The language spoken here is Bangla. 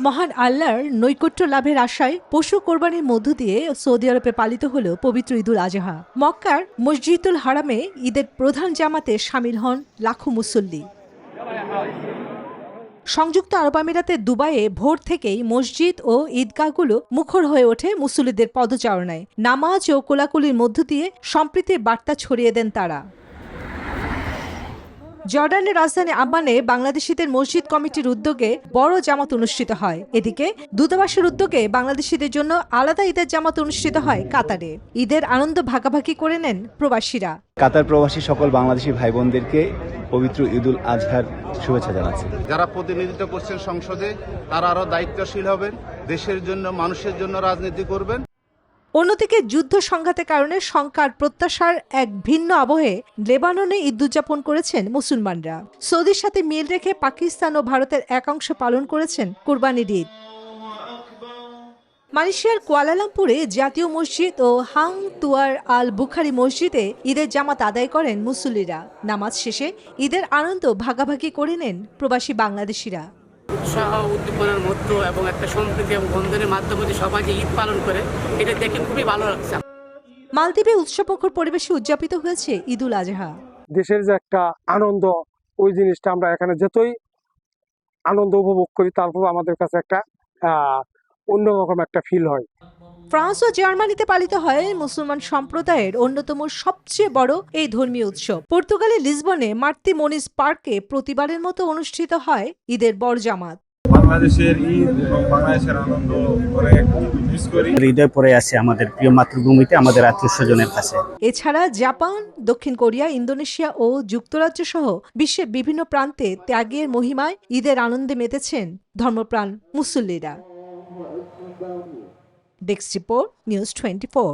মহান আল্লাহর নৈকট্য লাভের আশায় পশু কোরবানির মধ্য দিয়ে সৌদি আরবে পালিত হল পবিত্র ঈদুল আজহা। মক্কার মসজিদুল হারামে ঈদের প্রধান জামাতে শামিল হন লাখো মুসল্লি। সংযুক্ত আরব আমিরাতের দুবাইয়ে ভোর থেকেই মসজিদ ও ঈদগাহগুলো মুখর হয়ে ওঠে মুসল্লিদের পদচারণায়। নামাজ ও কোলাকুলির মধ্য দিয়ে সম্প্রীতির বার্তা ছড়িয়ে দেন তারা। জর্ডানের রাজধানী আম্মানে বাংলাদেশিদের মসজিদ কমিটির উদ্যোগে বড় জামাত অনুষ্ঠিত হয়। এদিকে দূতাবাসের উদ্যোগে বাংলাদেশিদের জন্য আলাদা ঈদের জামাত অনুষ্ঠিত হয় কাতারে। ঈদের আনন্দ ভাগাভাগি করে নেন প্রবাসীরা। কাতার প্রবাসী সকল বাংলাদেশি ভাই বোনদেরকে পবিত্র ঈদুল আজহার শুভেচ্ছা জানাচ্ছি। যারা প্রতিনিধিত্ব করছেন সংসদে তারা আরো দায়িত্বশীল হবেন, দেশের জন্য মানুষের জন্য রাজনীতি করবেন। অন্যদিকে যুদ্ধ সংঘাতের কারণে শঙ্কার প্রত্যাশার এক ভিন্ন আবহে লেবাননে ঈদ উদযাপন করেছেন মুসলমানরা। সৌদির সাথে মিল রেখে পাকিস্তান ও ভারতের একাংশ পালন করেছেন কুরবানির ঈদ। মালয়েশিয়ার কুয়ালালামপুরে জাতীয় মসজিদ ও হাং তুয়ার আল বুখারি মসজিদে ঈদের জামাত আদায় করেন মুসল্লিরা। নামাজ শেষে ঈদের আনন্দ ভাগাভাগি করে নেন প্রবাসী বাংলাদেশিরা। উৎসাহ উদ্দীপনার মধ্যে এবং একটা সম্প্রীতি এবং বন্ধনের মাধ্যমে সবাই যে ঈদ পালন করে এটা দেখে খুবই ভালো লাগছে। মালদ্বীপে উৎসবমুখর পরিবেশে উদযাপিত হয়েছে ঈদুল আজহা। দেশের যে একটা আনন্দ, ওই জিনিসটা আমরা এখানে যতই আনন্দ উপভোগ করি তারপর আমাদের কাছে একটা অন্যরকম একটা ফিল হয়। ফ্রান্স ও জার্মানিতে পালিত হয় মুসলমান সম্প্রদায়ের অন্যতম সবচেয়ে বড় এই ধর্মীয় উৎসব। পর্তুগালের লিসবনে মার্তি মনিজ পার্কে প্রতিবারের মতো অনুষ্ঠিত হয় ঈদের বড় জামাত। বাংলাদেশের ঈদ এবং বাংলাদেশের আনন্দ অনেক মিস করি। হৃদয় পড়ে আছে আমাদের প্রিয় মাতৃভূমিতে, আমাদের আত্মীয় স্বজনের কাছে। এছাড়া জাপান, দক্ষিণ কোরিয়া, ইন্দোনেশিয়া ও যুক্তরাজ্য সহ বিশ্বের বিভিন্ন প্রান্তে ত্যাগের মহিমায় ঈদের আনন্দে মেতেছেন ধর্মপ্রাণ মুসল্লিরা। Desk report, news 24।